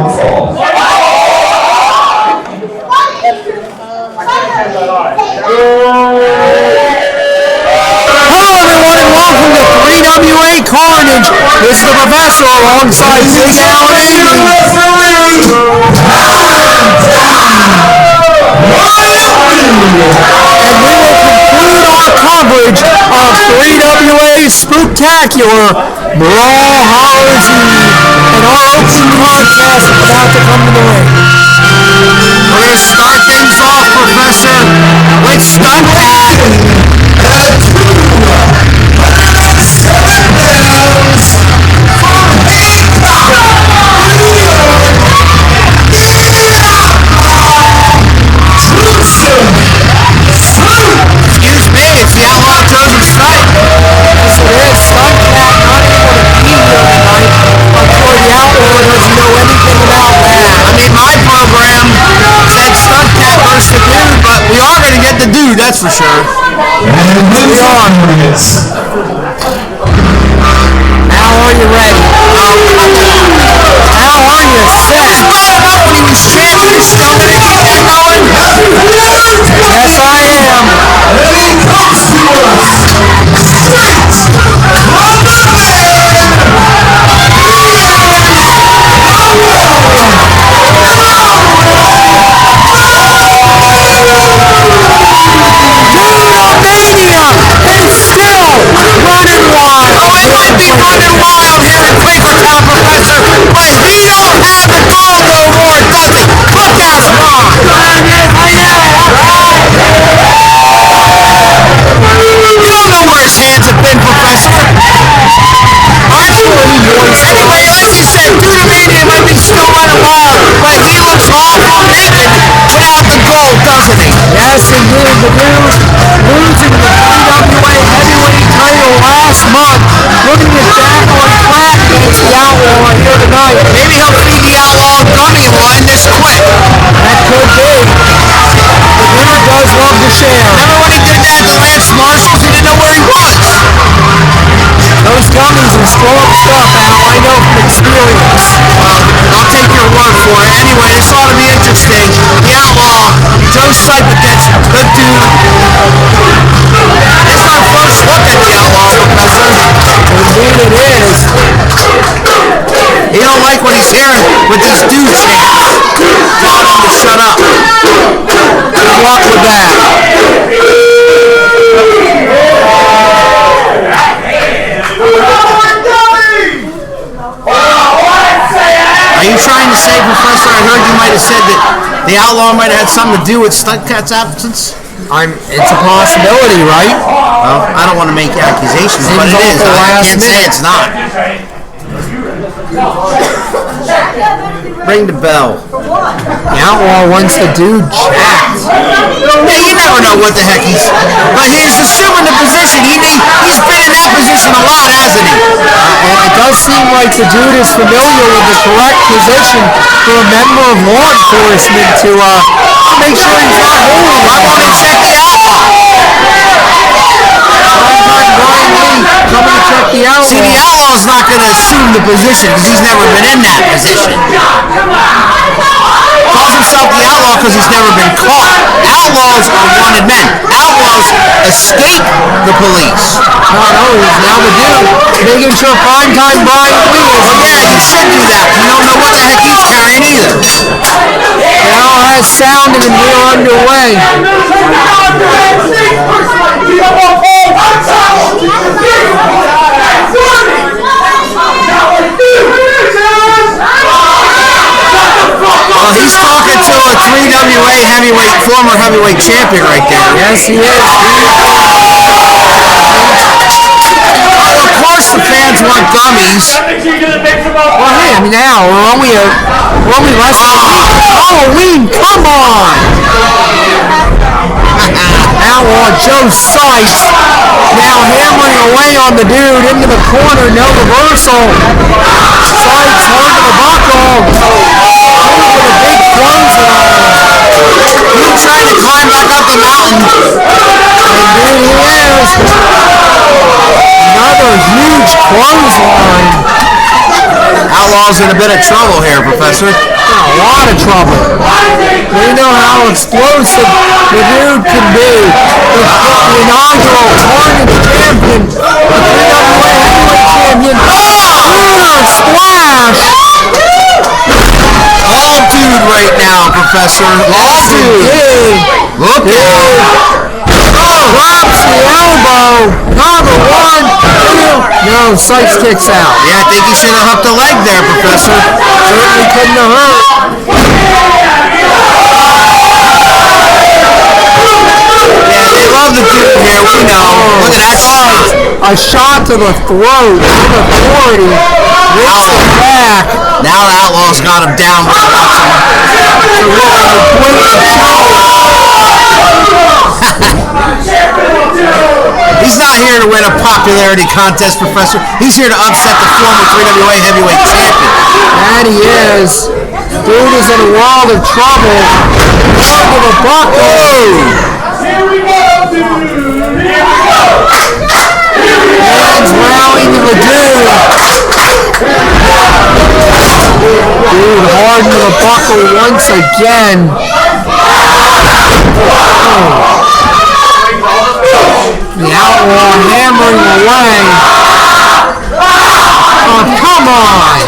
downfall. Hello everyone and welcome to 3WA Carnage. This is the Professor alongside Big Al and Amy. And we will conclude our coverage of 3WA's Spooktacular Brawl Hallows and our opening contest is about to come to the ring. We're going to start things off, Professor, with Stunt Cat. Excuse me, it's the Outlaw Chosen Strike. Yes, it is. Stunt Cat not able to be here tonight. I'm sure the Outlaw doesn't know anything about that. I mean, my program said Stunt Cat versus the Dude, but we are going to get the Dude, that's for sure. And we are. How are you ready? How are you set? When he was chanting, you're still going to keep that going? Yes, I am. And he comes to us. Straight from the Mania is still running wild. Oh, it might be running wild here in Quakertown, Professor, but he don't have the goal no more, does it? Look at him, Ron. You don't know where his hands have been, Professor. I'm sure he knows. Anyway, like you said, Mania might be still running wild, but he looks awful naked without the gold, doesn't he? Yes, indeed. The Dude losing the 3WA heavyweight title last month. Looking at that on flat against the Outlaw here tonight. Maybe he'll feed the Outlaw a gummy and we'll end this quick. That could be. The Dude does love to share. Remember when he did that at the Lance Marshalls? He didn't know where he was. Those gummies are strong stuff, Al. I know from experience. Well, I'll take your word for it. Anyway, this ought to be interesting. The Outlaw, Joe Sipe against the Dude. This is our first look at the Outlaw, Professor. Indeed it is. He don't like what he's hearing with this Dude chant. Telling him to shut up. Good luck with that. Are you trying to say, Professor, I heard you might have said that the Outlaw might have had something to do with Stunt Cat's absence? It's a possibility, right? Well, I don't want to make accusations, but it is. I can't say it's not. Ring the bell. The Outlaw wants the Dude chat. Yeah, you never know what the heck he's... But he's assuming the position. He's been in that position a lot, hasn't he? And it does seem like the Dude is familiar with the correct position for a member of law enforcement to make sure he's not holding it. Why won't he check the Outlaw? Brian Lee coming to check the Outlaw. See, the Outlaw's not going to assume the position because he's never been in that position. Calls himself the Outlaw because he's never been caught. Outlaws are wanted men. Outlaws escape the police. No, he's now the Dude, making sure primetime Brian Lee is. Well, yeah, he should do that. We don't know what the heck he's carrying either. Now has sounded and we're underway. Well, he's talking to a 3WA former heavyweight champion right there. Yes, he is. Well, of course the fans want gummies. Well, hey, I mean, now we're only less than Halloween. Come on. Outlaw Joe Sipe now hammering away on the Dude into the corner. No reversal. Sipe's hard to the buckle. With a big clothesline. He's trying to climb back up the mountain. And there he is. Another huge clothesline. Outlaw's in a bit of trouble here, Professor. A lot of trouble. We know how explosive the dude can be. The inaugural Carnage champion, the 3WA heavyweight champion. Splash! All dude right now, Professor. All dude. Look at him. Drops the elbow. Number 1, 2. No, Sykes kicks out. Yeah, I think he should have hooked a leg there, Professor. Certainly couldn't have hurt. Yeah, they love the dude here. We know. Look at that shot. A shot to the throat. With authority. Rips it back. Now the Outlaw's got him down. He's not here to win a popularity contest, Professor. He's here to upset the former 3WA heavyweight champion. That he is. Dude is in a world of trouble. Into the buckle. Hands rallying to the dude. Dude hard into the buckle once again. The Outlaw hammering away. Oh, come on.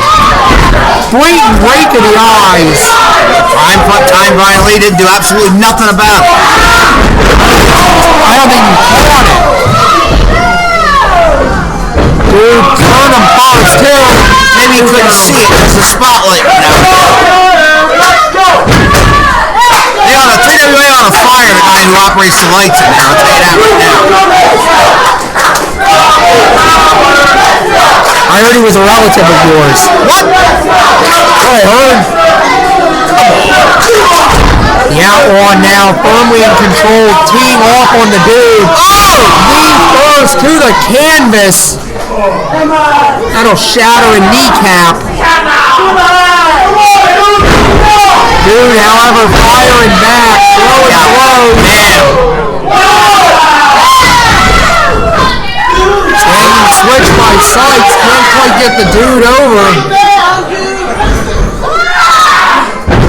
Blatant rake of the eyes. Time Brian Lee didn't do absolutely nothing about it. I don't think he caught it. Dude, turn him first, too. Maybe you couldn't see it. There's a spotlight now. They ought to 3WA ought to fire the guy who operates the lights in there. I'll tell you that right now. I heard he was a relative of yours. What? I heard. The Outlaw now firmly in control, teeing off on the dude. Knee first to the canvas. That'll shatter a kneecap. Dude, however, firing back, throwing blows. Swinging switch by Sykes, can't quite get the dude over.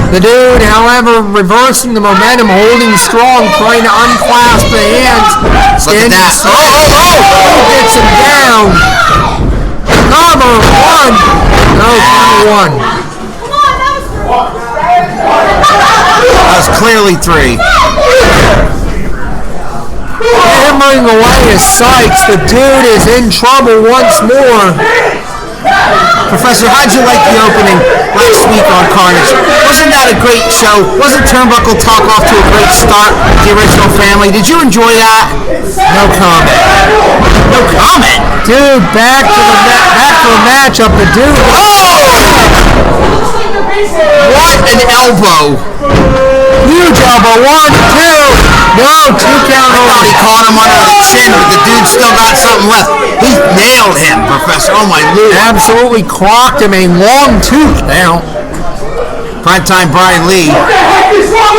The dude, however, reversing the momentum, holding strong, trying to unclasp the hands. Look at that. Gets him down. Number 1. No, number 1. That was clearly 3. Hammering away is Sykes. The dude is in trouble once more. Professor, how'd you like the opening last week on Carnage? Wasn't that a great show? Wasn't Turnbuckle Talk off to a great start with the original family? Did you enjoy that? No comment. No comment? Dude, back to the matchup. The dude. What an elbow. Huge elbow. 1, 2. No, 2 count. I thought he caught him under the chin, but the dude still got something left. He nailed him, Professor. Oh, my Lord. Absolutely clocked him. A long tooth now. Primetime Brian Lee.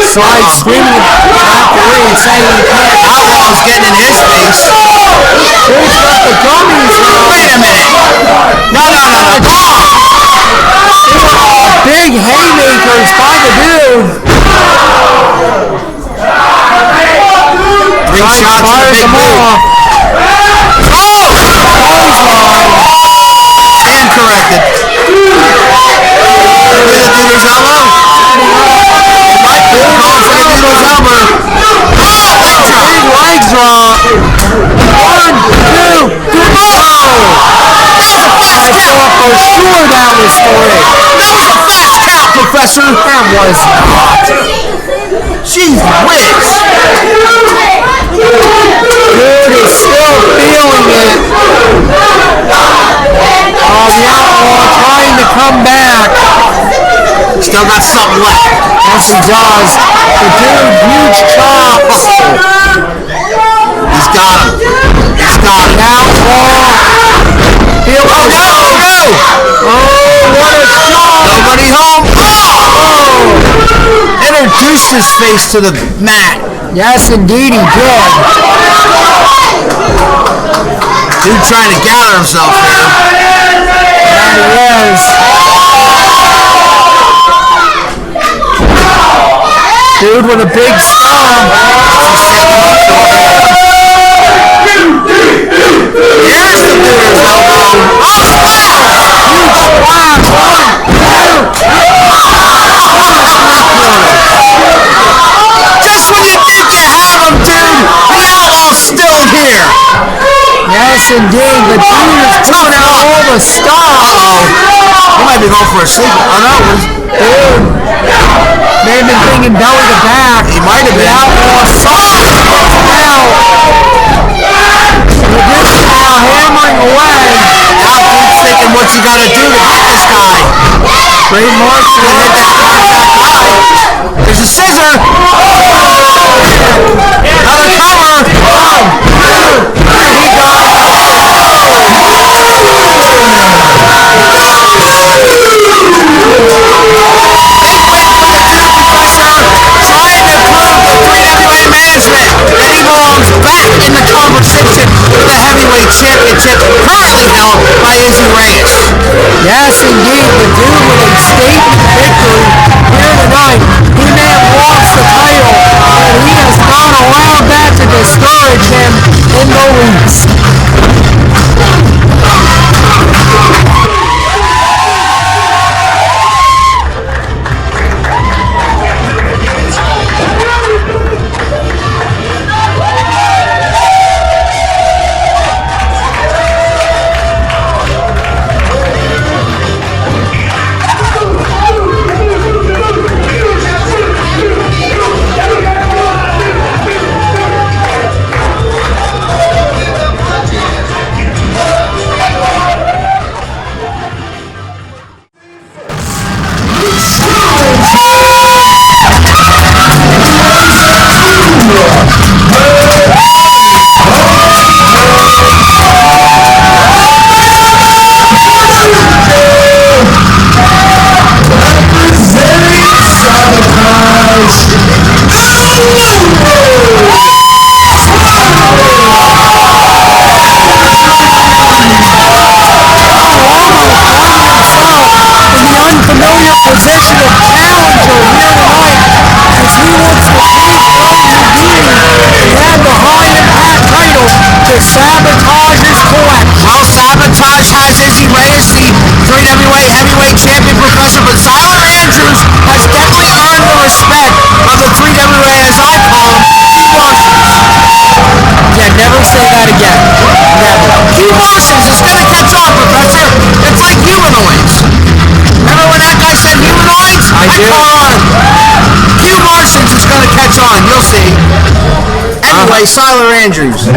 Slide screaming after Lee, saying he can't. Outlaw's getting in his face. Dude's got the gummies now. Wait a minute. No. Big haymakers by the dude. 3 shots in the big move. Stand corrected. Look at the dude's elbow. Might be going for the dude's elbow. Big leg drop. 1, 2, 3. I thought for sure that was 3. That was a fast count, Professor. That was not. Jeez whiz. Dude is still feeling it. Oh, the Outlaw trying to come back. Still got something left. Yes, he does. The dude, huge chops. He's got him. He's got him. Outlaw. Feeling No. Oh, what a shot. Nobody home. Introduced his face to the mat. Yes, indeed he did. Dude trying to gather himself here. There he is. with a big stomp. Here's the Booter's elbow. Oh, just when you think you have him, dude, the Outlaw's still here. Yes, indeed. The dude is pulling out all the stops. He might be going for a sleep. Oh, no. Dude. May have been thinking belly to back. He might have been. The Outlaw stops. Now hammering away. Outlaw thinking what's he got to do to get this guy. Great marks to Hit that contact high. There's a scissor. Another cover. He got it. Big win for the Dude Professor, trying to prove to 3WA management that he belongs back in the conversation for the heavyweight championship currently held by Izzy Reyes. Yes, indeed. The dude with a statement victory here tonight. He may have lost the title, but he has not allowed that to discourage him in the least. Anyway, Siler Andrews.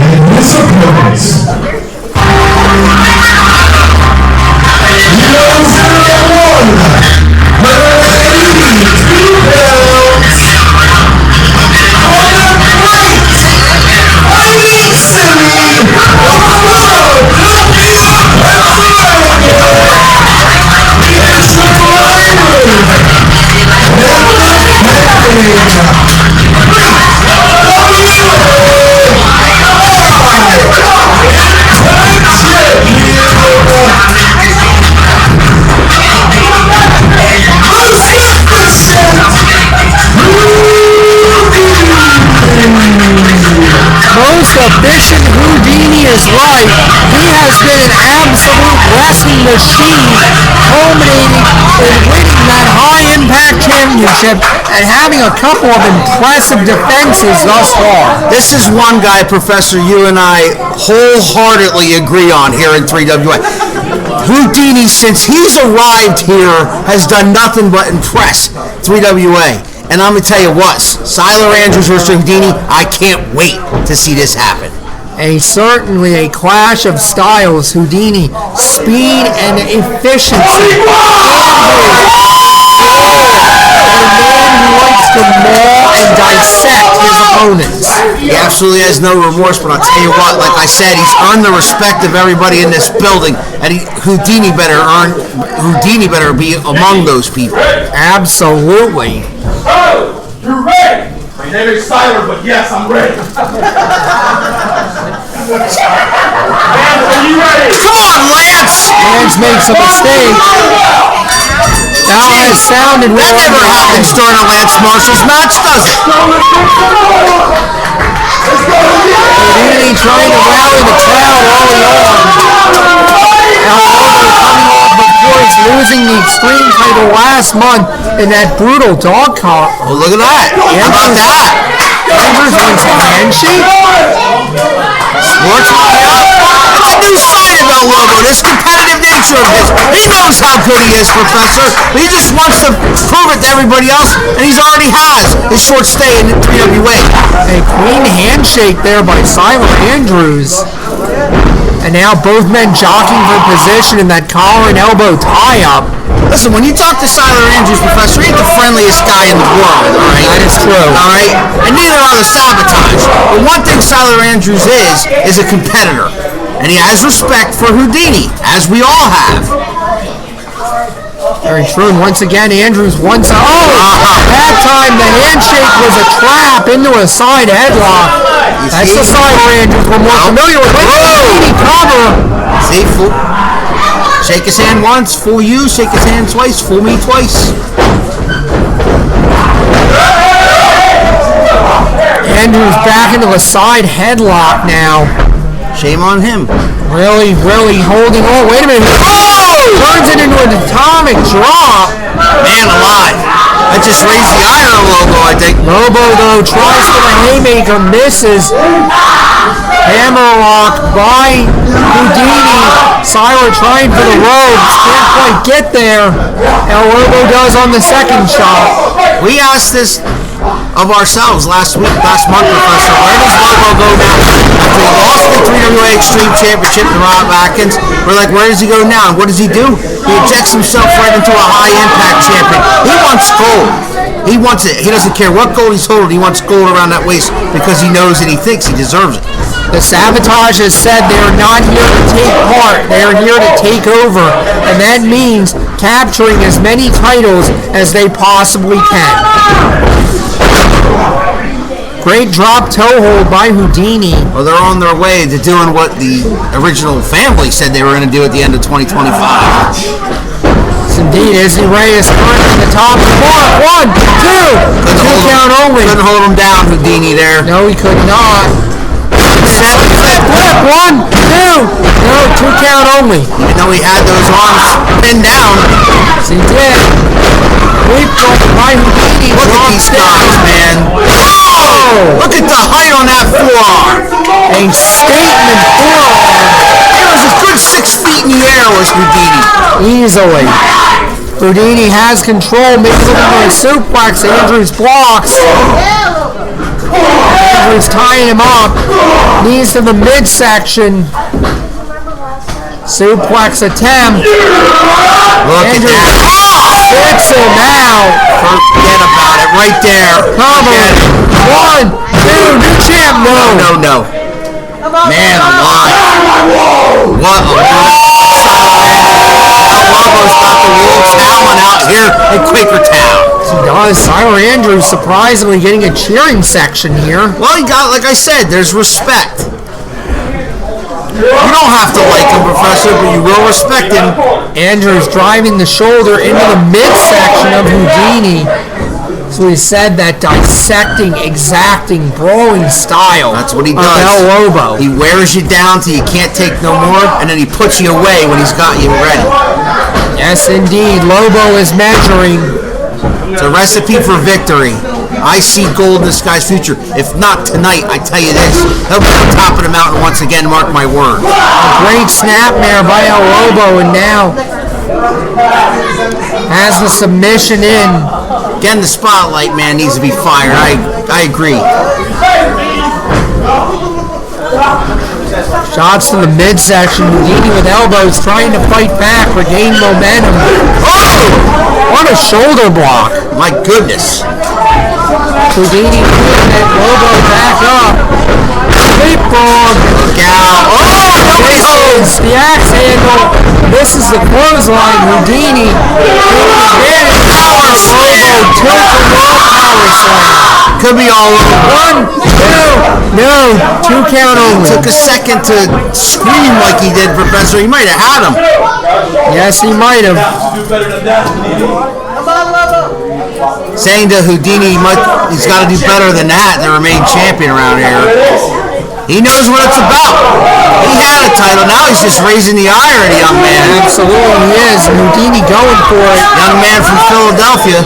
Efficient Houdini is right. He has been an absolute wrestling machine, culminating in winning that high-impact championship and having a couple of impressive defenses thus far. This is one guy, Professor, you and I wholeheartedly agree on here in 3WA. Houdini, since he's arrived here, has done nothing but impress 3WA. And I'm going to tell you what, Siler Andrews versus Houdini, I can't wait to see this happen. Certainly a clash of styles. Houdini, speed and efficiency. A man who likes to maul and dissect his opponents. He absolutely has no remorse, but I'll tell you what, like I said, he's earned the respect of everybody in this building, and Houdini better be among those people. Absolutely. Oh, you're ready. My name is Siler, but yes, I'm ready. Lance, are you ready? Come on, Lance! Lance makes a mistake. That has sounded That well. never happens during a Lance Marshall's match, does it? Houdini trying to rally the crowd early on. El Lobo coming off, of course, losing the Extreme title last month in that brutal dog collar. Oh, look at that. How about that? Andrews wins a handshake. Sportsman, that's a new side of El Lobo, this competitive nature of his. He knows how good he is, Professor, but he just wants to prove it to everybody else, and he's already has his short stay in 3WA. A clean handshake there by Siler Andrews. And now both men jockeying for position in that collar and elbow tie-up. Listen, when you talk to Siler Andrews, Professor, he ain't the friendliest guy in the world, all right? That is true. All right? And neither are the Sabotage. But one thing Siler Andrews is a competitor. And he has respect for Houdini, as we all have. Very true. And once again, Andrews once. That time the handshake was a trap into a side headlock. That's the Siler Andrews we're more familiar with. Houdini cover. See, fool. Shake his hand once, fool you. Shake his hand twice, fool me twice. Andrews back into a side headlock now. Shame on him. Really holding on. Wait a minute. Turns it into an atomic drop. Man alive. That just raised the ire of Lobo, I think. Lobo, though, tries for the haymaker, misses. Hammerlock by Houdini. Siler trying for the ropes. Can't quite get there. El Lobo does on the second shot. We asked this of ourselves last month, Professor. Where does Lobo go now? After he lost the 3WA Extreme Championship to Rob Atkins, we're like, where does he go now? And what does he do? He injects himself right into a high-impact champion. He wants gold. He wants it. He doesn't care what gold he's holding. He wants gold around that waist because he knows and he thinks he deserves it. The Sabotage has said they are not here to take part. They are here to take over. And that means capturing as many titles as they possibly can. Great drop toe hold by Houdini. Well, they're on their way to doing what the original family said they were going to do at the end of 2025. Yes, indeed. Izzy Reyes currently in the top of the mark. 1, 2. Two count only. Couldn't hold him down, Houdini there. No, he could not. Flip. 1, 2. No, 2 count only. Even though he had those arms pinned down. Yes, he did. By Houdini. Look at these guys, man. Oh! Look at the height on that forearm. A statement forearm. It was a good 6 feet in the air, was Houdini. Easily. Houdini has control, makes it into a suplex. Andrews blocks. Andrews tying him up. Knees to the midsection. Suplex attempt. Look at that. Spits him out. Forget about it. Right there. Cover. 1, 2. New champ. No. Man alive. What a Lobo's got the Wolves howling out here in Quakertown. He does. Siler Andrews surprisingly getting a cheering section here. Well, he got, like I said, there's respect. You don't have to like him, Professor, but you will respect him. Andrews driving the shoulder into the midsection of Houdini. So he said that dissecting, exacting, brawling style. That's what he does. Of El Lobo. He wears you down till you can't take no more, and then he puts you away when he's got you ready. Yes, indeed. Lobo is measuring. It's a recipe for victory. I see gold in this guy's future. If not tonight, I tell you this, he'll be on top of the mountain once again, mark my word. A great snapmare by El Lobo, and now has the submission in. Again, the spotlight, man, needs to be fired. I agree. Shots to the midsection. Houdini with elbows trying to fight back, regain momentum. Oh! What a shoulder block. My goodness. Houdini putting that Lobo back up. Leapfrog. Look out. Oh, Misses the axe handle. This is the clothesline. Houdini taking advantage. Lobo tilt the wall power slam. Could be all over. 1, 2. No, 2 count only. Took a second to scream like he did, Professor. He might have had him. Yes, he might have. Do better than that, saying to Houdini he's got to do better than that to remain champion around here. He knows what it's about. He had a title. Now he's just raising the ire at a young man. Absolutely, he is. Houdini going for it. Young man from Philadelphia.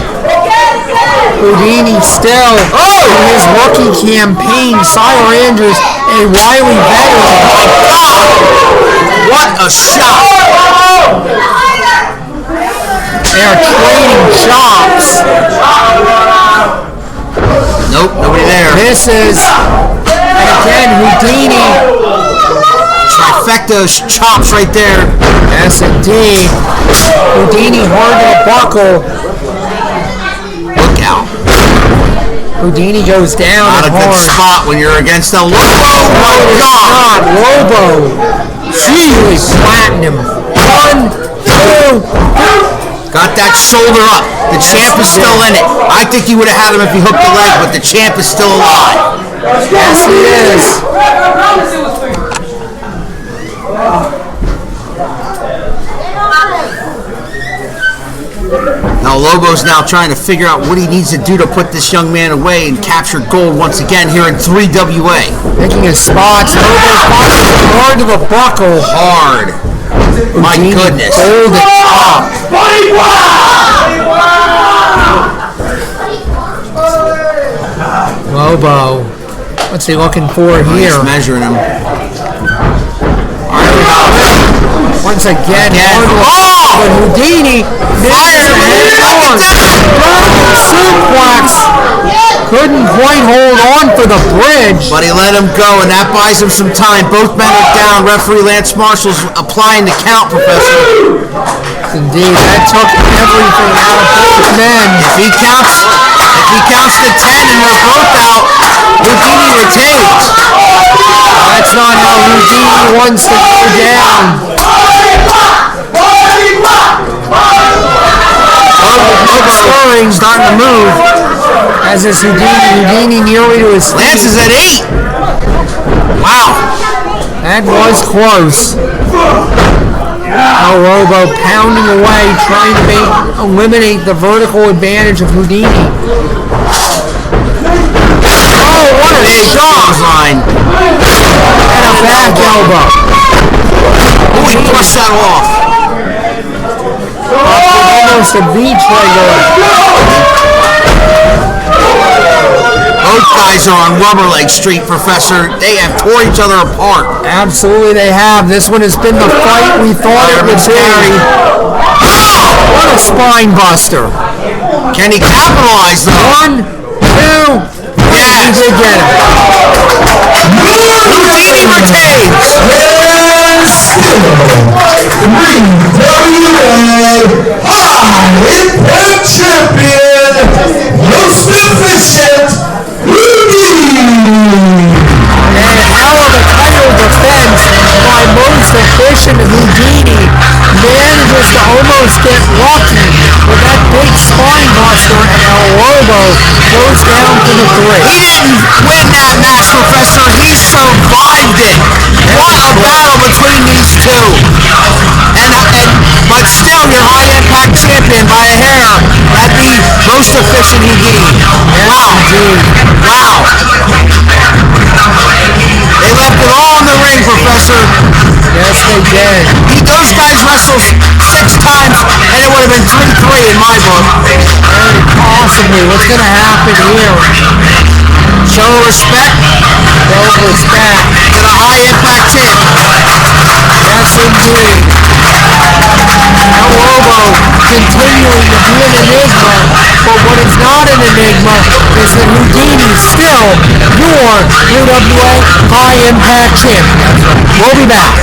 Houdini still in his rookie campaign. Siler Andrews, a wily veteran. My God! What a shot! They are trading chops. Nope, nobody there. Misses. And again, Houdini. Trifecta chops right there. Yes, indeed. Houdini hard to the buckle. Look out. Houdini goes down. Not a good hard. spot when you're against a Lobo. Oh my God. Lobo. Jeez. Flattened him. 1, 2. Got that shoulder up. The champ is still in it. I think he would have had him if he hooked the leg, but the champ is still alive. Yes, he is. Now Lobo's now trying to figure out what he needs to do to put this young man away and capture gold once again here in 3WA. Picking his spots. Lobo punches hard to the buckle. Hard. My goodness. Hold it up. Lobo. What's he looking for here? He's measuring him. Once again, Oh! but Houdini misses the head on. Suplex. Couldn't quite hold on for the bridge. But he let him go, and that buys him some time. Both men are down. Referee Lance Marshall's applying the count, Professor. Indeed, that took everything out of both men. If he counts to 10 and they're both out, Houdini retains. That's not how Houdini wants to go down. Lobo starting to move. As is Houdini nearly to his feet. Lance is at 8. Wow. That was close. Now Lobo pounding away, trying to eliminate the vertical advantage of Houdini. Oh, what a shot! Line. And a back elbow. Oh, he brushed that off. Almost a V-trigger. Both guys are on rubber leg street, Professor. They have tore each other apart. Absolutely they have. This one has been the fight we thought it would be. What a spine buster. Can he capitalize, though? 1, 2, Yes. he did get him. Houdini retains. Impact champion, most efficient, And how of a title defense by most efficient Houdini manages to almost get lucky with that big spine buster, and El Lobo goes down to the 3. He didn't win that match, Professor. He survived it. What a battle between these two. But still, your high impact champion by a hair at the most efficient Houdini. Wow. Wow. They left it all in the ring, Professor. Yes, they did. Those guys wrestled 6 times, and it would have been 3-3 in my book. Very possibly. What's going to happen here? Show respect Show respect. to the high impact champ. Yes, indeed. El Lobo continuing to be an enigma, but what is not an enigma is that Houdini is still your 3WA High Impact Champion. We'll be back.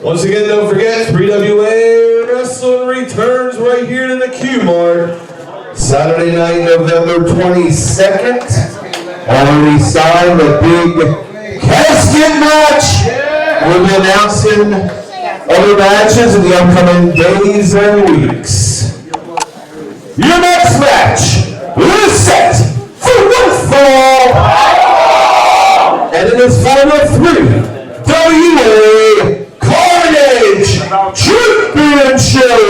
Once again, don't forget, 3WA Wrestling returns right here to the Q-Mart. Saturday night, November 22nd. Already signed a big casket match. We'll be announcing other matches in the upcoming days and weeks. Your next match is set for one fall. And the 3WA Carnage Championship.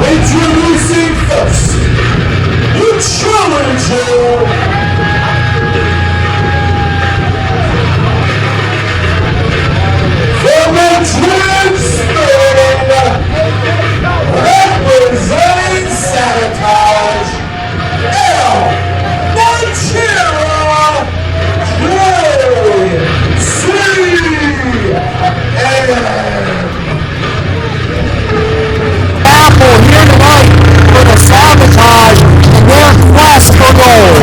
Introducing first, the challenger. From the Twin Spin, representing Sabotage, El Manchera Apple here tonight for the Sabotage and their quest for gold.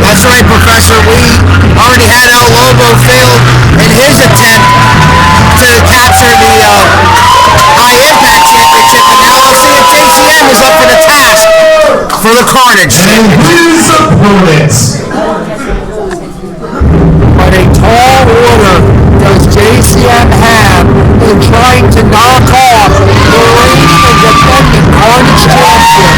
That's right, Professor. We already had El Lobo fail in his attempt to capture the High Impact Championship, and now we'll see if JCM is up for the task for the Carnage. And his opponents. But a tall order does JCM have in trying to knock off the reigning and defending Carnage champion.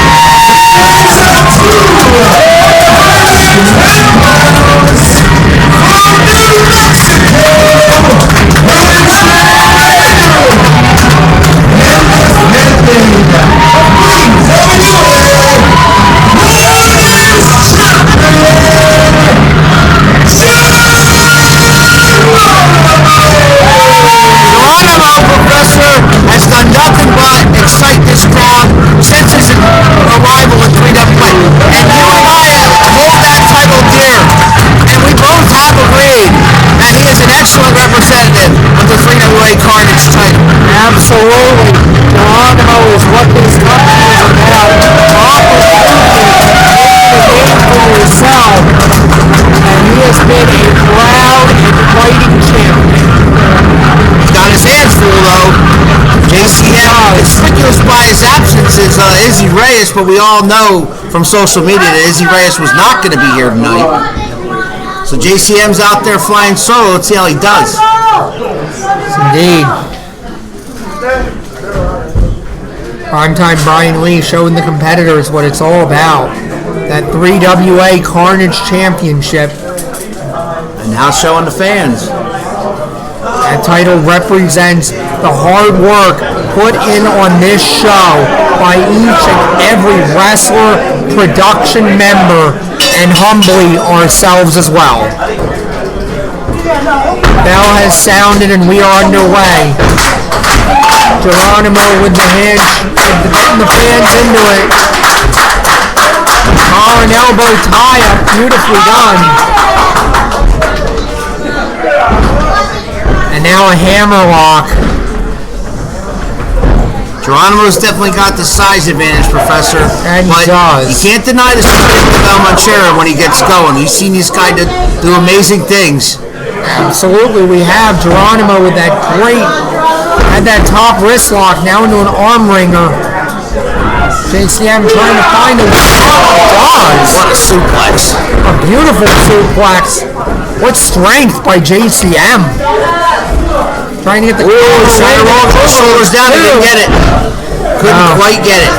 Professor has done nothing but excite this crowd since his arrival in 3WA. And you and I hold that title dear, and we both have agreed that he is an excellent representative of the 3WA Carnage title. Absolutely. Geronimo is what this company is about. Opportunity, making a name for yourself. And he has been a proud and fighting champion. He's got his hands full, though. JCM, conspicuous by his absence, is Izzy Reyes, but we all know from social media that Izzy Reyes was not going to be here tonight. So JCM's out there flying solo. Let's see how he does. Indeed. Primetime Brian Lee showing the competitors what it's all about. That 3WA Carnage Championship. And now showing the fans. That title represents the hard work put in on this show by each and every wrestler, production member, and humbly ourselves as well. Bell has sounded and we are underway. Geronimo with the hand, getting the fans into it. Collar and elbow tie-up, beautifully done. And now a hammerlock. Geronimo's definitely got the size advantage, Professor. And he but does. You can't deny the strength of El Manchera when he gets going. You've seen this guy do amazing things. Absolutely, we have Geronimo with that great, had that top wrist lock, now into an arm wringer. JCM trying to find a way. Does. What a suplex. A beautiful suplex. What strength by JCM. Trying to get the shoulders down, he didn't get it. Couldn't quite get it.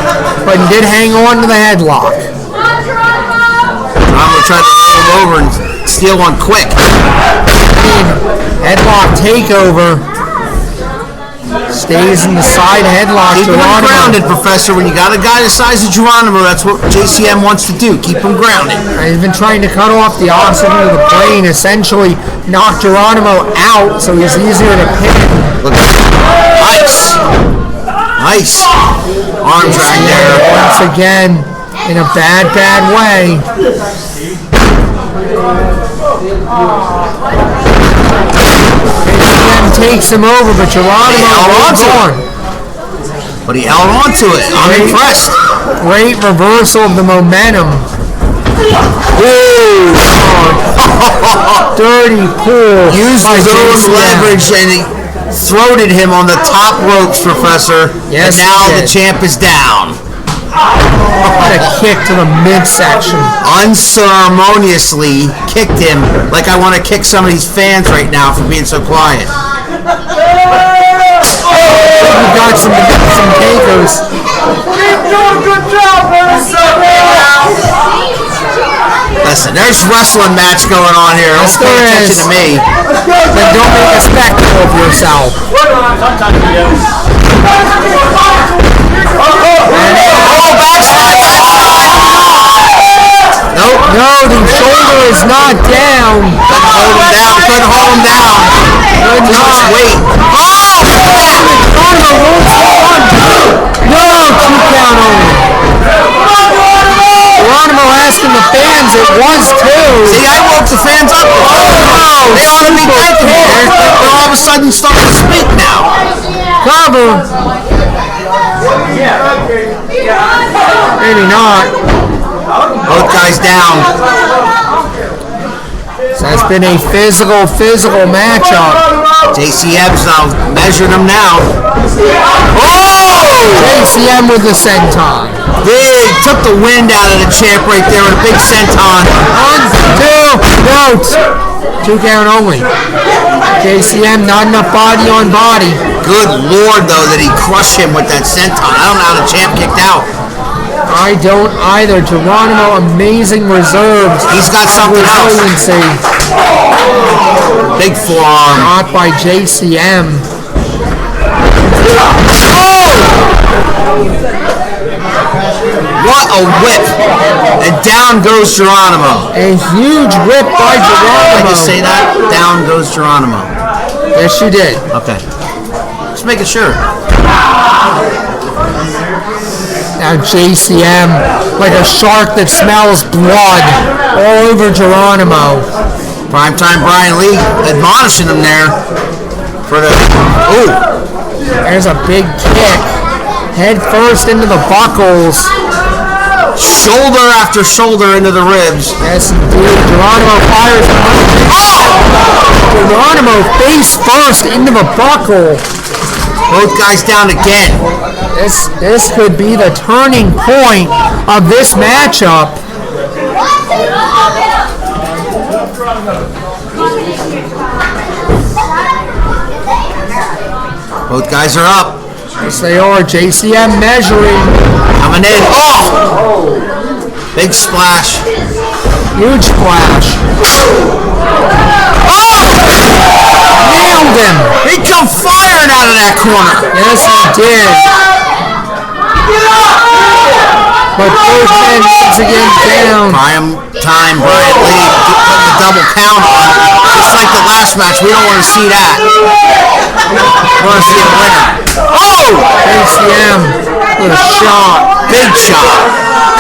But he did hang on to the headlock. Geronimo tried to roll him over and steal one quick. Headlock takeover. Stays in the side headlock. Keep him grounded, Professor. When you got a guy the size of Geronimo, that's what JCM wants to do. Keep him grounded. He's been trying to cut off the oxygen of the brain, essentially knock Geronimo out so he's easier to pin. Look at nice. Nice. Arm drag there. Once again, in a bad, bad way. JCM takes him over, but Geronimo holds on. But he held on to it. I'm impressed. Great reversal of the momentum. Ooh. Dirty pull. Used his own leverage and he throated him on the top ropes, Professor. Yes, and now the champ is down. What a kick to the midsection. Unceremoniously kicked him like I want to kick some of these fans right now for being so quiet. We got some some takers. Listen, there's wrestling match going on here. Don't pay attention to me. Then don't make a spectacle of yourself. Nope. No, the shoulder is not down. Couldn't hold him down. Just wait. No, 2 count only. Geronimo asking the fans, it was 2. See, I woke the fans up. They ought to be thanking me. They're all of a sudden starting to speak now. Cover. Maybe not. Both guys down. So it's been a physical matchup. JCM's now measuring them now. JCM with the senton. Big, took the wind out of the champ right there with a big senton. 1, 2, notes. 2 count only. JCM not enough body on body. Good Lord, though, that he crushed him with that senton. I don't know how the champ kicked out. I don't either. Geronimo, amazing reserves. He's got something else. Resiliency. Big forearm. Not by JCM. What a whip. And down goes Geronimo. A huge whip by Geronimo. Did you say that? Down goes Geronimo. Yes, you did. Okay. Just making sure. Now JCM, like a shark that smells blood, all over Geronimo. Primetime Brian Lee admonishing him there for the. Ooh. There's a big kick. Head first into the buckles. Shoulder after shoulder into the ribs. Yes, indeed. Geronimo fires. Geronimo face first into the buckle. Both guys down again. This could be the turning point of this matchup. Both guys are up. Yes, they are. JCM measuring. Coming in. Oh! Big splash. Huge splash. Nailed him. He come firing out of that corner. Yes, he did. But both men once again down. Time Brian Lee putting the double count on. Just like the last match, we don't want to see that. We want to see a winner. Oh! JCM with a shot. Big shot.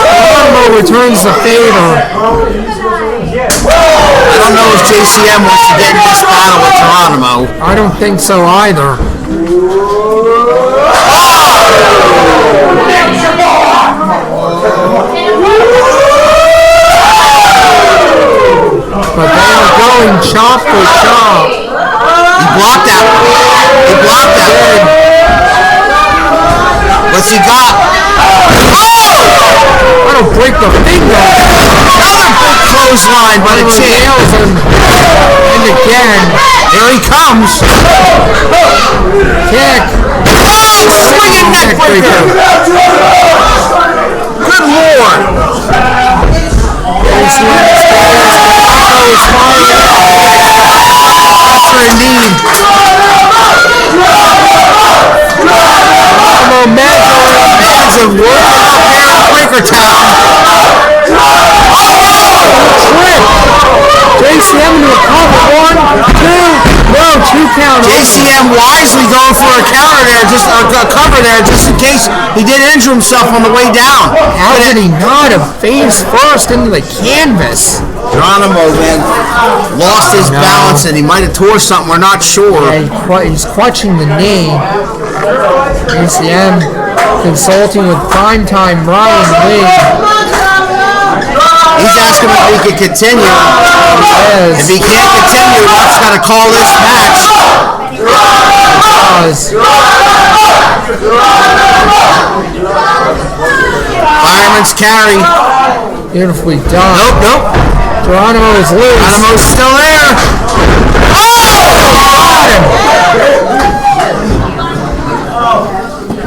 Geronimo returns the favor. I don't know if JCM wants to get in this battle with Geronimo. I don't think so either. But they are going chop for chop. He blocked that. He blocked that. What's he got? That'll break the finger. Another big clothesline by the champ. Nails him. And again. Here he comes. Kick. Swinging neck breaker. Good Lord. Indeed. Imagine working up here in Quakertown. JCM into a cover. 1, 2. No, 2 count. JCM wisely going for a counter there, just a cover there, just in case he did injure himself on the way down. How did he not have face first into the canvas? Geronimo, man, lost his balance and he might have tore something. We're not sure. Yeah, he's clutching the knee. JCM consulting with primetime Brian Lee. He's asking if he can continue. Yes. If he can't continue, Rock's got to call this match. Fireman's carry. Beautifully done. Nope. Geronimo is loose. Geronimo's still there. Oh!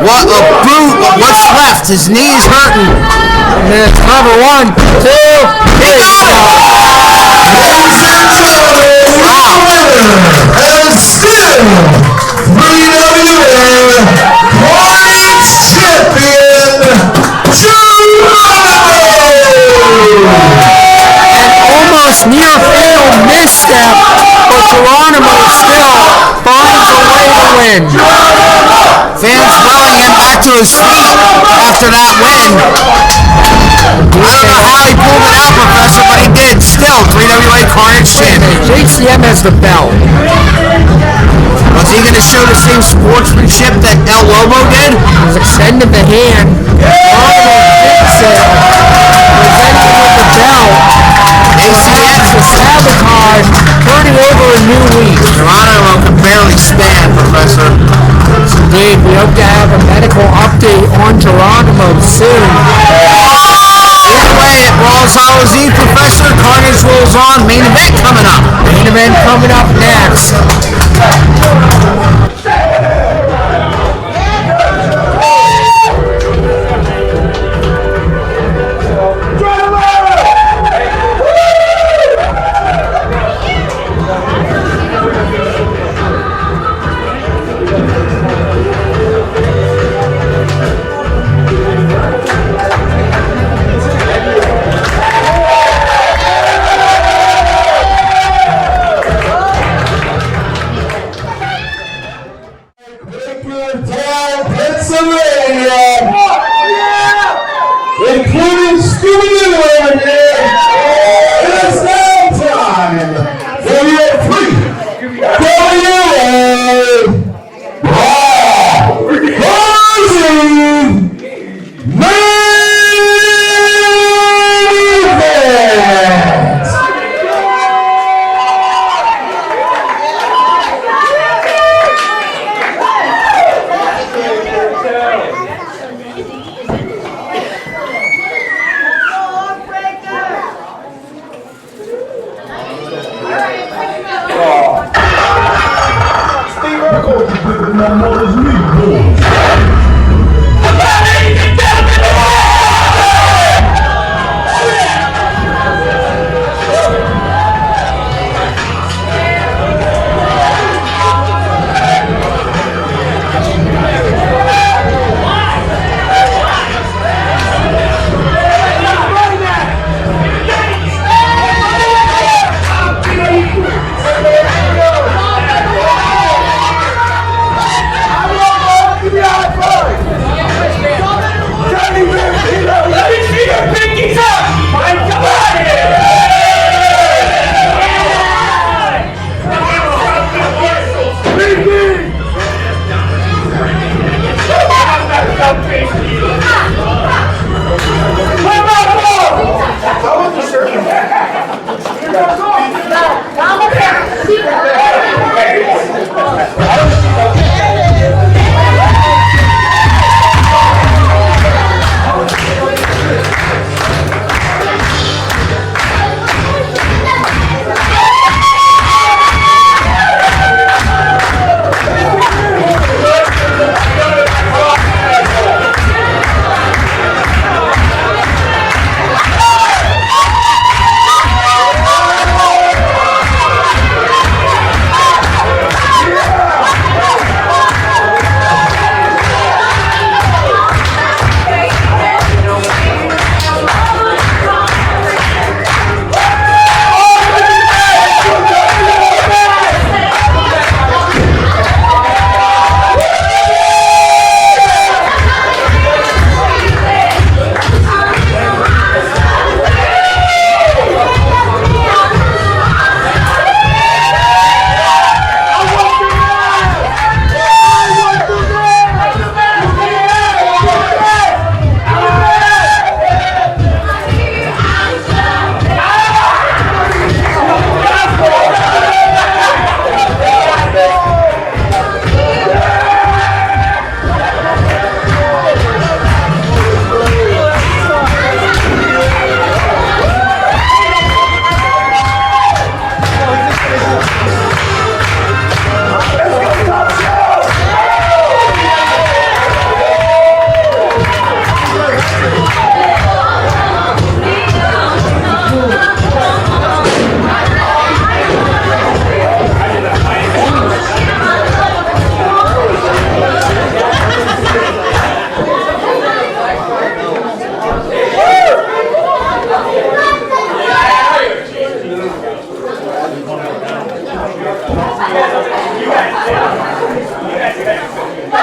What a boot. What's left? His knee is hurting. And then it's cover 1, 2, He got it. Ladies and gentlemen, and still 3WA Carnage champion, almost near fatal misstep, but Geronimo still finds a way to win. Fans willing him back to his feet after that win. I don't know how he pulled it out, Professor, but he did. Still, 3WA Carnage champion. JCM has the belt. Was he going to show the same sportsmanship that El Lobo did? He's extended the hand. Geronimo hits it. Presenting with the belt. ACN. The sabotage, turning over a new leaf. Geronimo can barely stand, Professor. Indeed, we hope to have a medical update on Geronimo soon. Either way, at Brawl Hallows Eve, Professor, Carnage rolls on. Main event coming up. Main event coming up next. Pennsylvania, including Scooby-Doo over here. It is now time for your 3WA Brawl Hallows main event.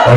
Ladies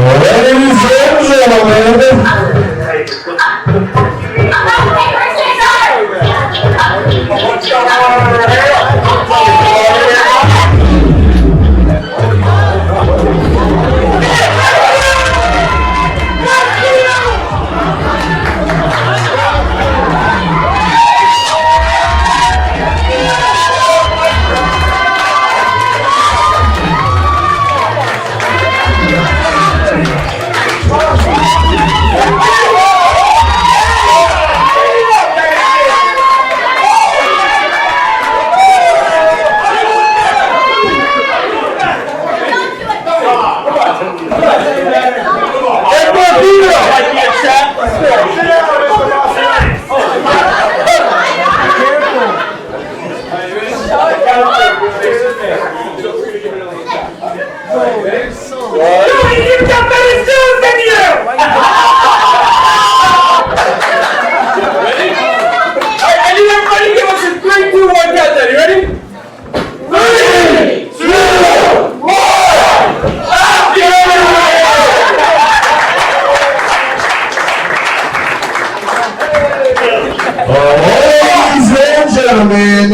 and gentlemen,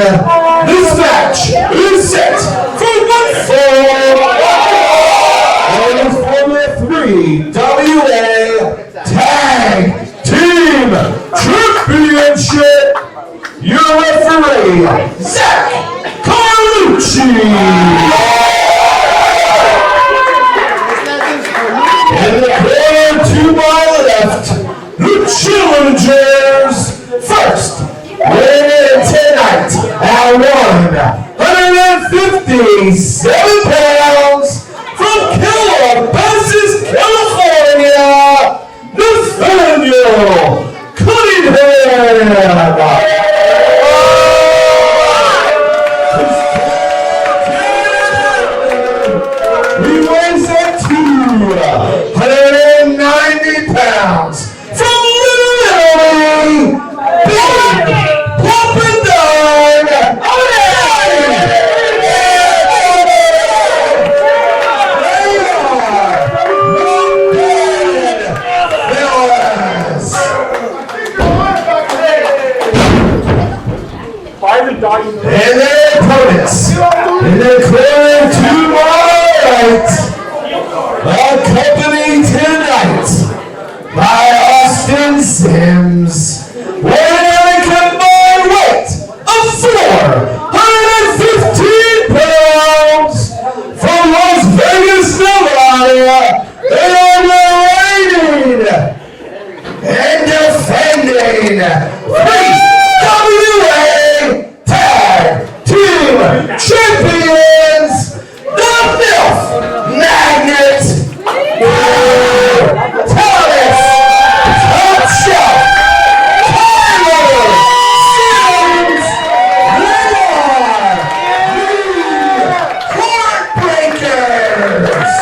this match is set for one fall for the 3WA Tag Team Championship. Your referee, Zach Carlucci. In the corner to my left, the challengers. First, winning tonight at 157 pounds from Calabasas, California, Nathaniel Cunningham. He weighs at 290 pounds from literally big Poppin' Dog. And their opponents in the corner to my right, accompanied tonight by Austin Sims, weighing a combined weight of 415 pounds from Las Vegas, Nevada. They are the reigning and defending 3WA Tag Team Champions, the Milf Magnet, Thomas Top Shelf, Tyler Sims. They are the Heartbreakers.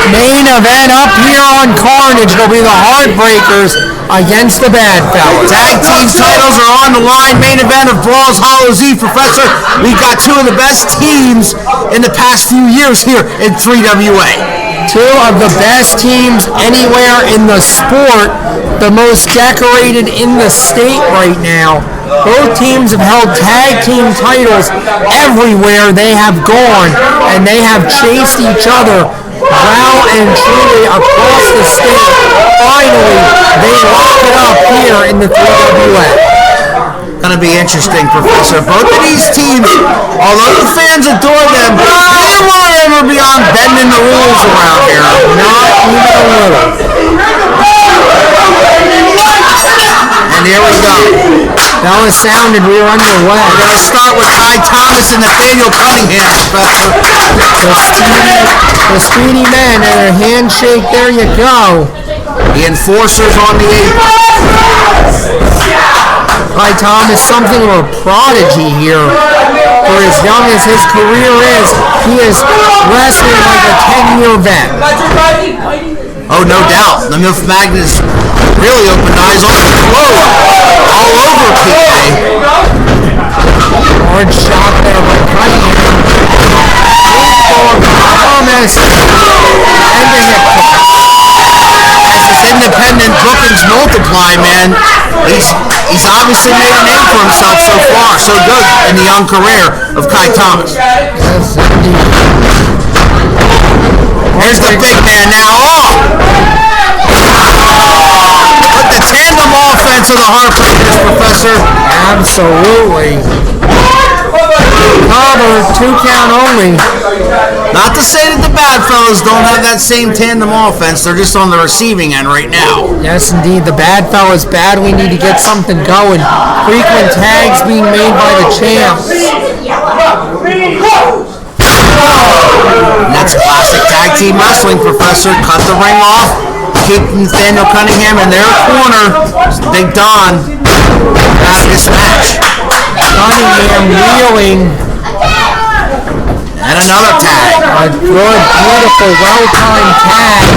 Main event up here on Carnage. It'll be the Heartbreakers against the Bad Fellas. Tag team titles are on the line. Main event of Brawl Hallows, Professor. We've got two of the best teams in the past few years here in 3WA. Two of the best teams anywhere in the sport, the most decorated in the state right now. Both teams have held tag team titles everywhere they have gone, and they have chased each other well and truly across the state. Finally, they lock it up here in the 3WA. Going to be interesting, Professor. Both of these teams, although the fans adore them, they won't ever be on bending the rules around here. Not even a little. And here we go. That was sounded, we were underway. We're going to start with Ty Thomas and Nathaniel Cunningham, Professor. The speedy men and a handshake, there you go. The enforcers on the apron. Ty Thomas, something of a prodigy here. For as young as his career is, he is wrestling like a 10-year vet. Oh, no doubt. The Milf Magnus really opened eyes on the globe. All over PA. Hard shot there by Cunningham. independent bookings multiply, man. He's obviously made a name for himself so far, so good in the young career of Kai Thomas. Yes, indeed. Here's the big man now. With the tandem offense of the Heartbreakers, Professor. Absolutely. Cover, 2 count only. Not to say that the Bad Fellas don't have that same tandem offense. They're just on the receiving end right now. Yes, indeed. The Bad Fellas badly need to get something going. Frequent tags being made by the champs. And that's classic tag team wrestling, Professor. Cut the ring off. Keep Nathaniel Cunningham in their corner. Big Don out of this match. Cunningham reeling. And another tag. A good, beautiful, well-timed tag.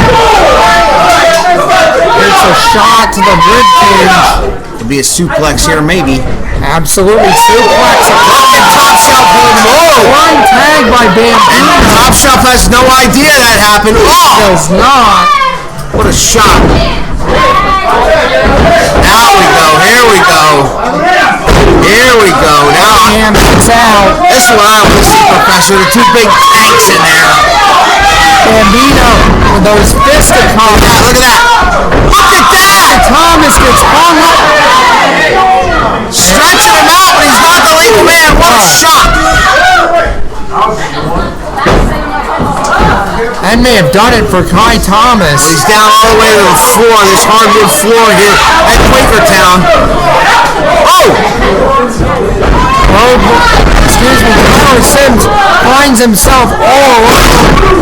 It's a shot to the ribcage. Could be a suplex here, maybe. Absolutely suplex. And Top Shelf hold low. One tag by Bambino. And Top Shelf has no idea that happened. Does not. What a shot. Now we go. Here we go. Here we go. Now Cam gets out. this is what I want to see, Professor. The two big tanks in there. Bambino with those fisticuffs. Yeah, look at that. Look at that. Thomas gets hung up. Stretching him out, but he's not the legal man. What a shot. That may have done it for Kai Thomas. He's down all the way to the floor, this hardwood floor here at Quakertown. Excuse me, Tyler Sims finds himself all alone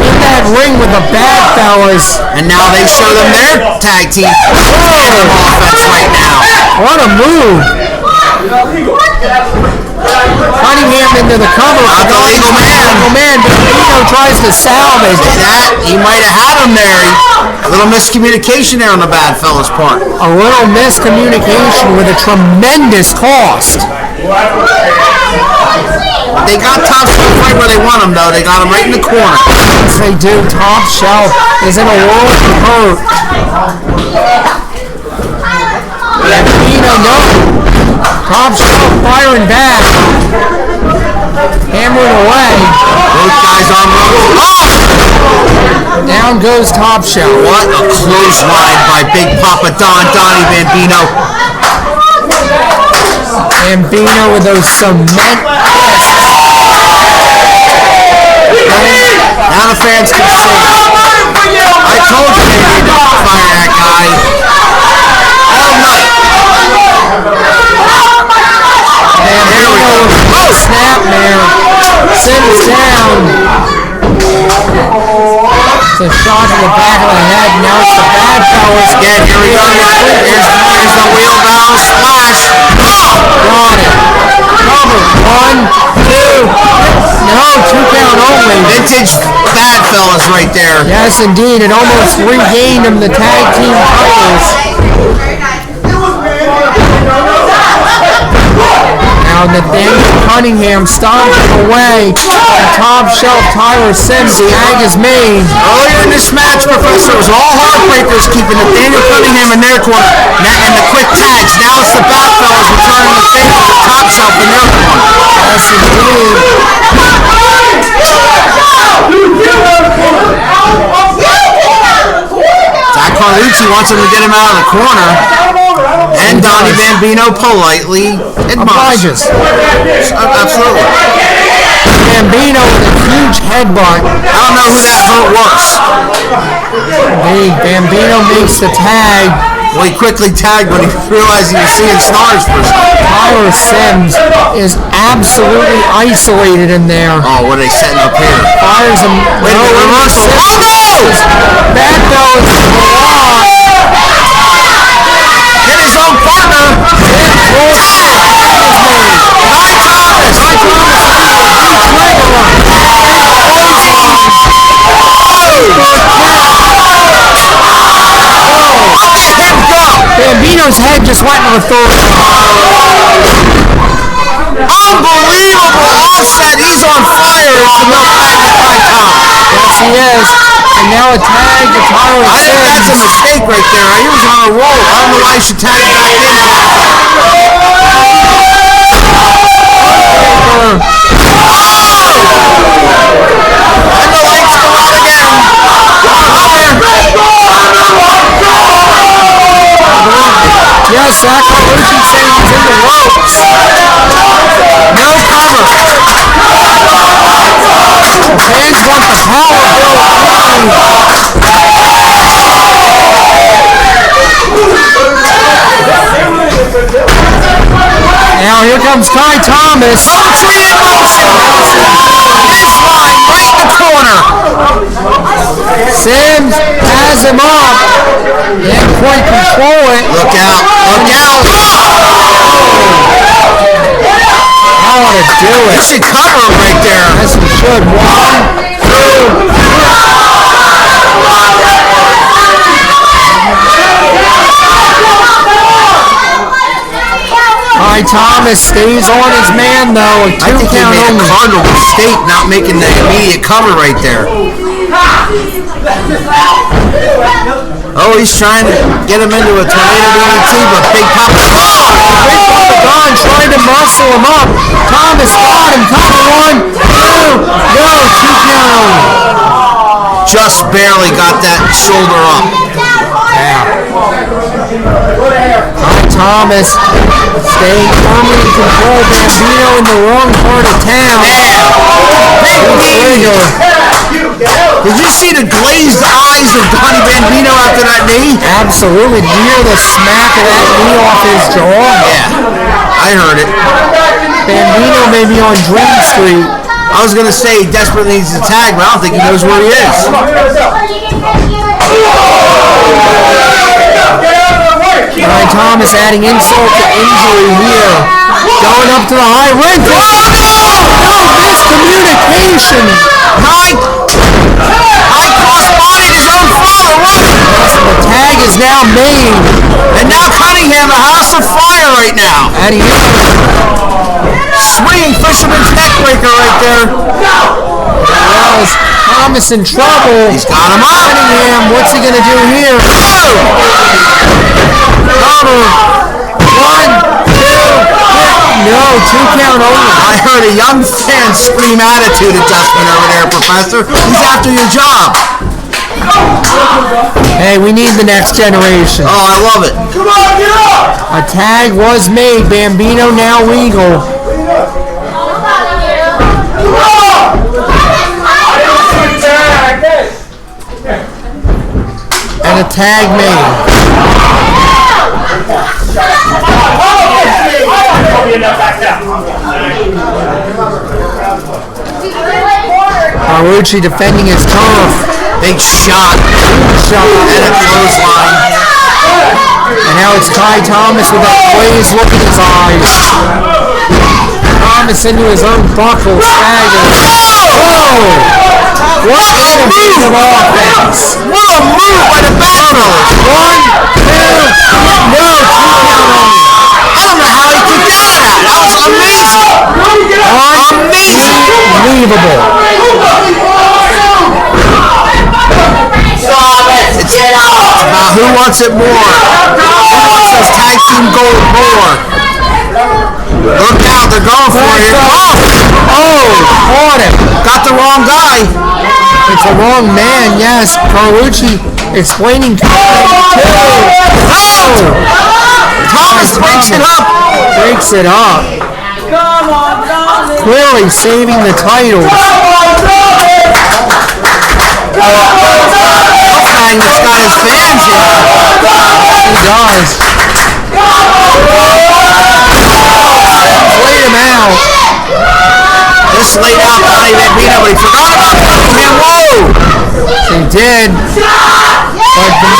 in that ring with the Bad Fellas. And now they show them their tag team offense right now. What a move. Cunningham into the cover. Not the legal man. Legal man, Bambino tries to salvage. That, he might have had him there. A little miscommunication there on the Bad Fellas' part. A little miscommunication with a tremendous cost. They got Top Shelf right where they want him, though. They got him right in the corner. Yes, they do. Top Shelf is in a world of hurt. Bambino, no. Top Shelf firing back. Hammering away. Both guys on road. Down goes Top Shelf. What a clothesline by Big Papa Donnie Bambino. Bambino with those cement fists. Now the fans can sing. I told you they needed to fire that guy all night. Bambino with a snapmare. Sims down. It's a shot to the back of the head. Now it's the Bad Fellas. Again, here we go. Here's the wheelbarrow splash. Got it. Cover. 1, 2. No, 2 count only. Vintage Bad Fellas right there. Yes, indeed. It almost regained him the tag team titles. Now Nathaniel Cunningham stomping away. Top Shelf Tyler Sims. The tag is made. Earlier in this match, Professor, it was all Heartbreakers keeping Nathaniel Cunningham in their corner and the quick tags. Now it's the Bad Fellas returning the favor to Top Shelf in their corner. Yes, indeed. Zach Carlucci wants him to get him out of the corner. And Donnie Bambino politely admonishes. Absolutely. Bambino with a huge headbutt. I don't know who that hurt worse. Bambino makes the tag. Well, he quickly tagged when he realized he was seeing stars for a second. Tyler Sims is absolutely isolated in there. Oh, what are they setting up here? Fires him. Wait a minute, reversal. Oh, no! Bad Fellas is blocked. Hit his own partner. Bambino's head just went to the third. Unbelievable offset. He's on fire. It's the milk back at my top. Yes, he is. And now a tag to Tyler I think that's a Sims. mistake right there. He was on a roll. I don't know why he should tag back in. And the lights go out again. Yes, Zach Carlucci saying he's in the ropes. No cover. The fans want the power Now here comes Kai Thomas. Tree in motion. This line right in the corner. Sims has him up. Can't quite control it. Look out. Look out. How to do You it. should cover him right there. Yes, he should. 1, 2. Kai Thomas stays on his man though. A I think he two-count made a only. cardinal mistake not making the immediate cover right there. Oh, he's trying to get him into a tornado DDT, but Big Papa. Big Papa Don trying to muscle him up. Thomas got him. Cover 1, 2. No, two-count only. Just barely got that shoulder up. Kai Thomas staying firmly in control. Bambino in the wrong part of town. Big knee. Did you see the glazed eyes of Donnie Bambino after that knee? Absolutely. Did you hear the smack of that knee off his jaw? Yeah, I heard it. Bambino may be on Dream Street. I was going to say he desperately needs a tag, but I don't think he knows where he is. Kai Thomas adding insult to injury here. Going up to the high ring. No, miscommunication. Kai cross-bodied his own father. Look. The tag is now made. And now Cunningham, a house of fire right now. And he Swinging fisherman's neckbreaker right there. was Thomas in trouble. He's got him up. Cunningham, what's he going to do here? Cover. 1, 2. No, two-count only. I heard a young fan scream attitude adjustment over there, Professor. He's after your job. Hey, we need the next generation. Oh, I love it. Come on, get up! A tag was made. Bambino now legal. And a tag made. Carlucci defending his turf. Big shot. Shot. And a clothesline. And now it's Kai Thomas with that glazed look in his eyes. Thomas into his own buckle, stagger. Whoa! What a move of offense! What a move by the backbone. 1, 2, no, two-count only. I don't know how he could do that. That was amazing. Amazing. Unbelievable. It's about who wants it more. Who wants this tag team gold more? Look out, they're going for it. Oh, caught him. Got the wrong guy. It's the wrong man, yes. Carlucci explaining to Thomas breaks it up. Breaks it up. Clearly saving the title. Magnet's got his fans here. He does. Laid him out. This laid out Donnie Bambino, but he forgot about Cunningham. Whoa! He did. But the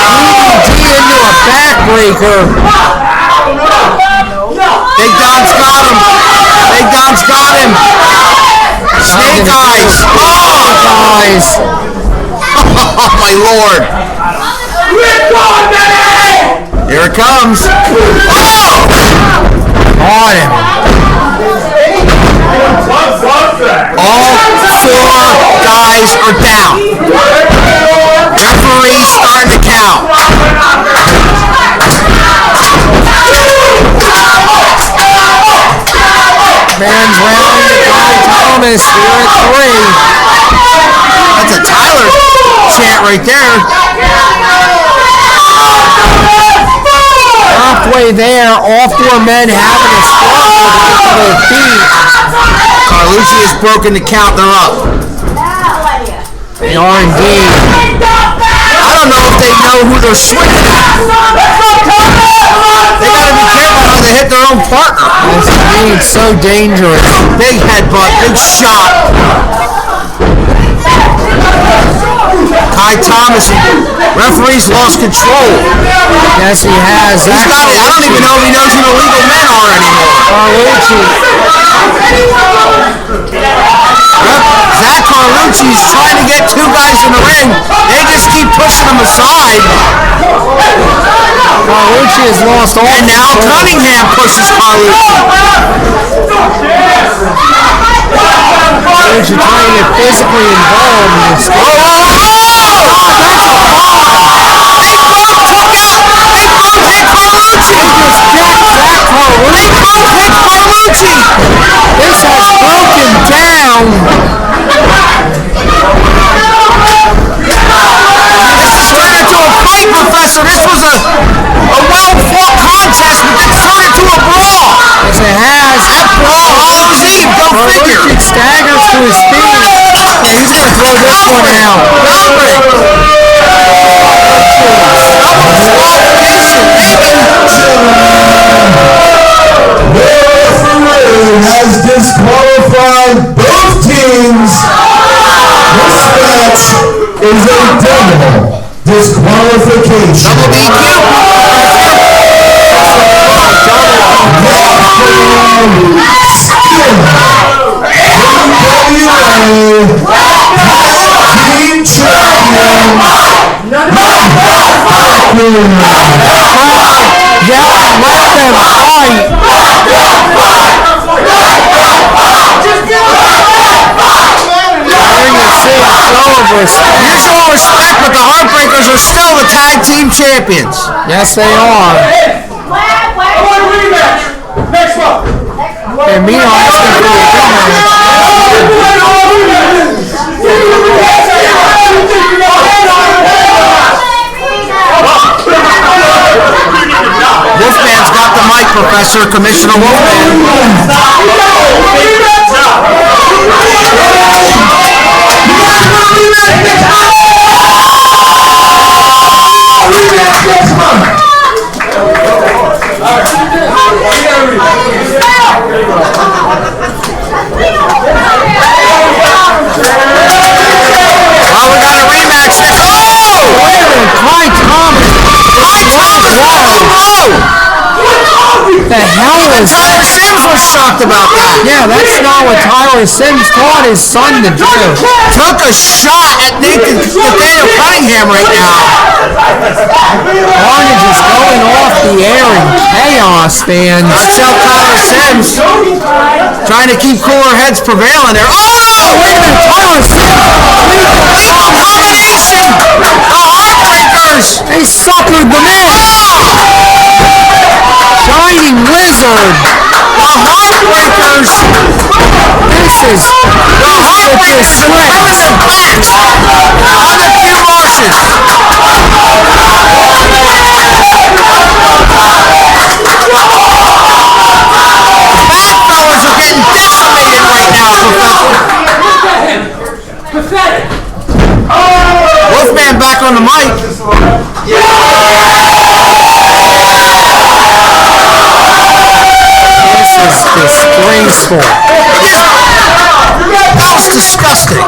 DDT into a backbreaker. Big Don's got him. Big Don's got him. Snake eyes. Oh! Guys. Oh, my Lord. Here it comes. Oh! On him. guys are down. Referee starting to count. Fans rallying to Ty Thomas here at 3. That's a Tyler chant right there. Halfway there, all four men having a struggle to get to their feet. Carlucci has broken the count. They're up. They are indeed. I don't know if they know who they're swinging at. They got to be careful how they hit their own partner. Yes, indeed, so dangerous. Big headbutt, big shot. Ty Thomas, referee's lost control. Yes, he has. He's got it. I don't even know if he knows who the legal men are anymore. Carlucci. Zach Carlucci's trying to get two guys in the ring. They just keep pushing them aside. Carlucci has lost all. And now Cunningham pushes Carlucci. Carlucci trying to get physically involved in this. This has broken down. This has turned into a fight, Professor. This was a well-fought contest, but then turned into a brawl. Yes, it has. At Brawl Hallows Eve, go figure. Carlucci staggers to his feet. Yeah, he's going to throw this one out. Has disqualified both teams. This match is a double disqualification. Team champion. Yeah, let them fight. Mutual respect, but the Heartbreakers are still the tag team champions. Yes, they are. Next one. And meanwhile, asking for a Wolfman's got the mic, Professor. Commissioner Wolfman. The hell was Tyler Sims was shocked about that. Yeah, that's not what Tyler Sims taught his son to do. Took a shot at Nathaniel Cunningham right now. Carnage is going off the air in chaos, fans. Watch out, Tyler Sims. Trying to keep cooler heads prevailing there. Oh, Wait a minute, Tyler Sims. lethal combination. The Heartbreakers. They suckered them in. Shining Wizard. The Heartbreakers. This is Heartbreakers are permanent plants on the Q Marshes. Bad fellas are getting decimated right now, Professor. Wolfman back on the mic. This is disgraceful. That was disgusting.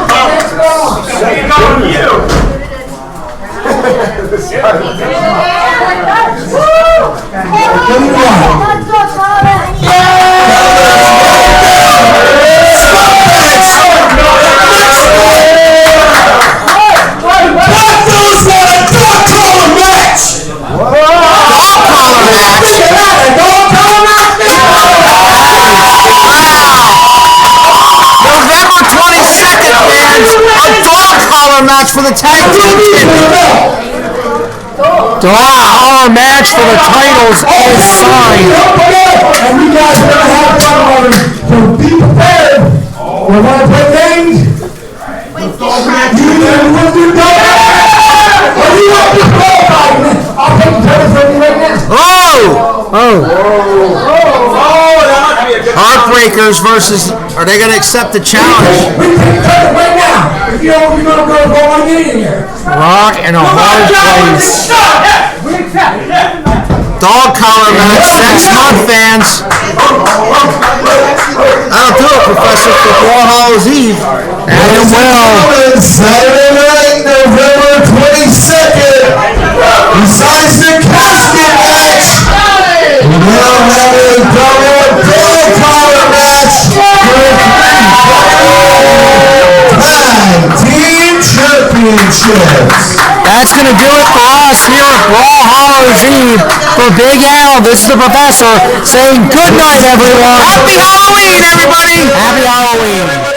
November 22nd, fans, a dog Holler match for the tag team. Delilah Holler match for the titles is signed. And we guys are going to have fun, so be prepared. We're going to play games. You will do that. Or you want to go, I'll take the turn for you right now. Heartbreakers versus, are they going to accept the challenge? We take the turn right now. If you don't, you're going to go on in here. Rock in a hard place. Dog collar match, 6 month fans. That'll do it, Professor, for Brawl Hallows Eve. And it will. Saturday night, November 22nd. Besides the casket match, we now have a dog collar match for Tag Team Championships. That's going to do it for us here at Brawl Hallows Eve. For Big Al, this is the Professor saying good night, everyone. Happy Halloween, everybody! Happy Halloween.